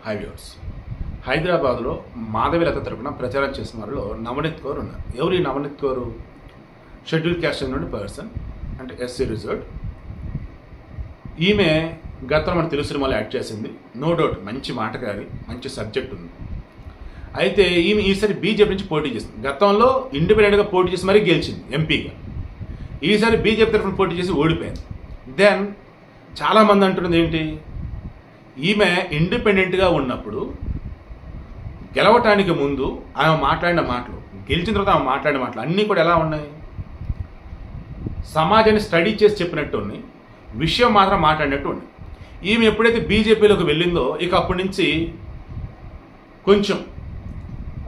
హైవ్యూర్స్ హైదరాబాద్లో మాధవీలత తరపున ప్రచారం చేసిన వారిలో నవనీత్ కౌర్ ఉన్నారు. ఎవరు ఈ నవనీత్ కౌర్? షెడ్యూల్ క్యాస్ట్ నుండి పర్సన్, అంటే ఎస్సీ రిజర్వ్డ్. ఈమె గతంలో మన తెలుగు సినిమాలో యాక్ట్ చేసింది. నో డౌట్ మంచి మాటగారి, మంచి సబ్జెక్ట్ ఉంది. అయితే ఈమె ఈసారి బీజేపీ నుంచి పోటీ చేసింది. గతంలో ఇండిపెండెంట్గా పోటీ చేసి మరీ గెలిచింది ఎంపీగా. ఈసారి బీజేపీ తరఫున పోటీ చేసి ఓడిపోయింది. దెన్ చాలామంది అంటున్నది ఏంటి, ఈమె ఇండిపెండెంట్గా ఉన్నప్పుడు గెలవటానికి ముందు ఆమె మాట్లాడిన మాటలు, గెలిచిన తర్వాత ఆమె మాట్లాడిన మాటలు అన్నీ కూడా ఎలా ఉన్నాయి? సమాజాన్ని స్టడీ చేసి చెప్పినట్టు ఉన్నాయి, విషయం మాత్రం మాట్లాడినట్టు ఉన్నాయి. ఈమె ఎప్పుడైతే బీజేపీలోకి వెళ్ళిందో ఇక అప్పటి నుంచి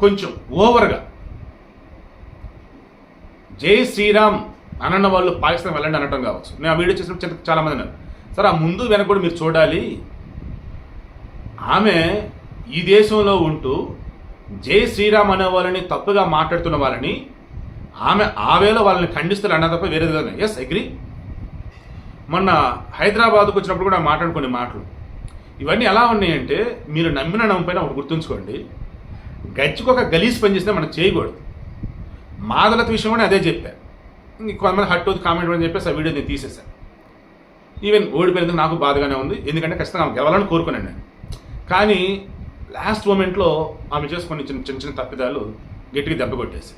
కొంచెం ఓవర్గా జై శ్రీరామ్ అనన్న వాళ్ళు పాకిస్తాన్ వెళ్ళండి అనటం కావచ్చు. నేను ఆ వీడియో చేసినప్పుడు చాలామంది అన్నారు, సార్ ఆ ముందు వెనక కూడా మీరు చూడాలి. ఆమె ఈ దేశంలో ఉంటూ జై శ్రీరామ్ అనే వాళ్ళని తప్పుగా మాట్లాడుతున్న వాళ్ళని ఆమె ఆవేలో వాళ్ళని ఖండిస్తారు అన్న తప్ప వేరేది కాదు. Yes agree. మొన్న హైదరాబాద్కు వచ్చినప్పుడు కూడా మాట్లాడుకునే మాటలు ఇవన్నీ ఎలా ఉన్నాయంటే, మీరు నమ్మిన నమ్మపైన ఒకటి గుర్తుంచుకోండి, గచ్చికొక గలీజ్ పని చేసినా మనం చేయకూడదు. మాధవీలత విషయం కూడా అదే చెప్పారు. కొంతమంది హట్ అవుతుంది కామెంట్ అని చెప్పేసి ఆ వీడియో నేను తీసేశాను. ఈవెన్ ఓడిపోయినందుకు నాకు బాధగానే ఉంది, ఎందుకంటే ఖచ్చితంగా ఆమె గెలవాలని కోరుకున్నాను నేను. కానీ లాస్ట్ మూమెంట్లో ఆమె చేసుకుని చిన్న తప్పిదాలు గట్టిగా దెబ్బ కొట్టేసి,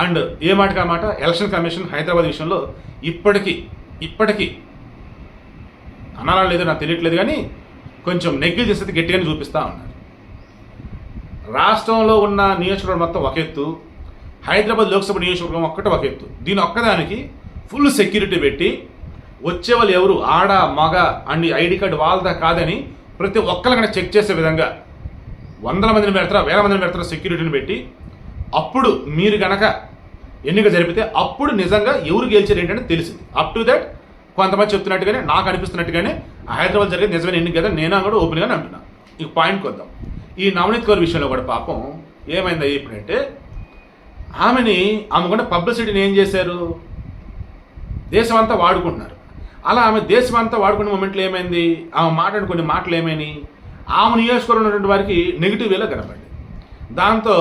అండ్ ఏ మాటకి ఆ మాట, ఎలక్షన్ కమిషన్ హైదరాబాద్ విషయంలో ఇప్పటికీ అనాలా లేదో నాకు తెలియట్లేదు, కానీ కొంచెం నెగ్లిజెన్స్ అయితే గట్టిగానే చూపిస్తూ ఉన్నారు. రాష్ట్రంలో ఉన్న నియోజకవర్గం మొత్తం ఒక ఎత్తు, హైదరాబాద్ లోక్సభ నియోజకవర్గం ఒక్కటే ఒక ఎత్తు. దీని ఒక్కదానికి ఫుల్ సెక్యూరిటీ పెట్టి వచ్చే వాళ్ళు ఎవరు, ఆడ మగ అండ్ ఐడి కార్డు వాళ్ళదా కాదని ప్రతి ఒక్కరు కనుక చెక్ చేసే విధంగా వందల మందిని పెడతారా, వేల మందిని పెడతారా సెక్యూరిటీని పెట్టి, అప్పుడు మీరు కనుక ఎన్నిక జరిపితే అప్పుడు నిజంగా ఎవరు గెలిచారు ఏంటంటే తెలిసింది. అప్ టు దట్ కొంతమంది చెప్తున్నట్టుగానే, నాకు అనిపిస్తున్నట్టుగానే హైదరాబాద్ జరిగేది నిజమైన ఎన్నిక కదా, నేను కూడా ఓపెన్గానే అంటున్నాను. ఇక పాయింట్కి వద్దాం. ఈ నవనీత్ కౌర్ విషయంలో కూడా పాపం ఏమైంది ఇప్పుడంటే, ఆమె కూడా పబ్లిసిటీని ఏం చేశారు, దేశమంతా వాడుకుంటున్నారు. అలా ఆమె దేశమంతా వాడుకునే మూమెంట్లో ఏమైంది, ఆమె మాట్లాడిన కొన్ని మాటలు ఏమైనాయి, ఆమె నియోజకవర్గంలో ఉన్నటువంటి వారికి నెగిటివ్ వేలో కనపడింది. దాంతో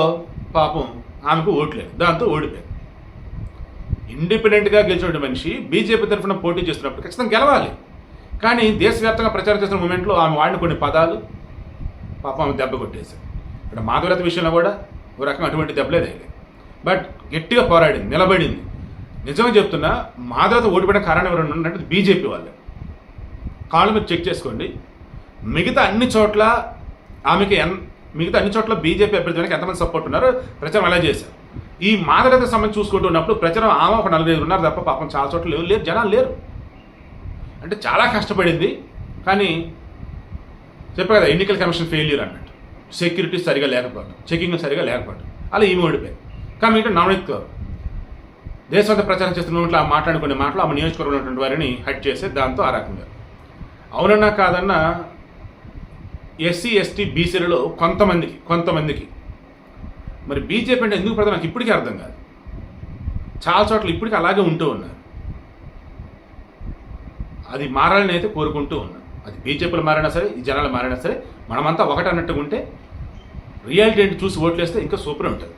పాపం ఆమెకు ఓట్లేదు, దాంతో ఓడిపోయింది. ఇండిపెండెంట్గా గెలిచిన మనిషి బీజేపీ తరఫున పోటీ చేస్తున్నప్పుడు ఖచ్చితంగా గెలవాలి. కానీ దేశవ్యాప్తంగా ప్రచారం చేస్తున్న మూమెంట్లో ఆమె వాడిన కొన్ని పదాలు పాపం ఆమె దెబ్బ కొట్టేశారు. ఇక్కడ మాధవీలత విషయంలో కూడా ఒక రకంగా అటువంటి దెబ్బలే తగిలేదు. బట్ గట్టిగా పోరాడింది, నిలబడింది. నిజంగా చెప్తున్నా, మాధవీలత ఓడిపోయిన కారణం ఎవరైనా ఉన్నట్టు బీజేపీ వాళ్ళే. కాళ్ళు మీరు చెక్ చేసుకోండి. మిగతా అన్ని చోట్ల బీజేపీ అభ్యర్థులకు ఎంతమంది సపోర్ట్ ఉన్నారో ప్రచారం ఎలా చేశారు. ఈ మాధవీలత సంబంధించి చూసుకుంటున్నప్పుడు ప్రచారం ఆమె ఒక 4-5 ఉన్నారు తప్ప పాపం చాలా చోట్ల లేరు, జనాలు లేరు. అంటే చాలా కష్టపడింది. కానీ చెప్పే కదా, ఎన్నికల కమిషన్ ఫెయిల్యూర్ అన్నట్టు, సెక్యూరిటీ సరిగా లేకపోవడం, చెకింగ్ సరిగా లేకపోవడం, అలా ఈమె ఓడిపోయింది. కానీ ఇంకా నవనీత్ కౌర్ దేశమంతా ప్రచారం చేస్తున్నట్లు మాట్లాడుకునే మాటలు ఆమె నియోజకవర్గంలో ఉన్నటువంటి వారిని హట్ చేసే, దాంతో ఆ రకంగా అవునన్నా కాదన్నా ఎస్సీ ఎస్టీ బీసీలలో కొంతమందికి మరి బీజేపీ అంటే ఎందుకు పడతా నాకు ఇప్పటికీ అర్థం కాదు. చాలా చోట్ల ఇప్పటికీ అలాగే ఉంటూ ఉన్నారు. అది మారాలని అయితే కోరుకుంటూ ఉన్నారు. అది బీజేపీలు మారినా సరే, ఈ జనాలు మారినా సరే, మనమంతా ఒకటి అన్నట్టుగా ఉంటే రియాలిటీ ఏంటి చూసి ఓట్లేస్తే ఇంకా సూపర్ ఉంటుంది.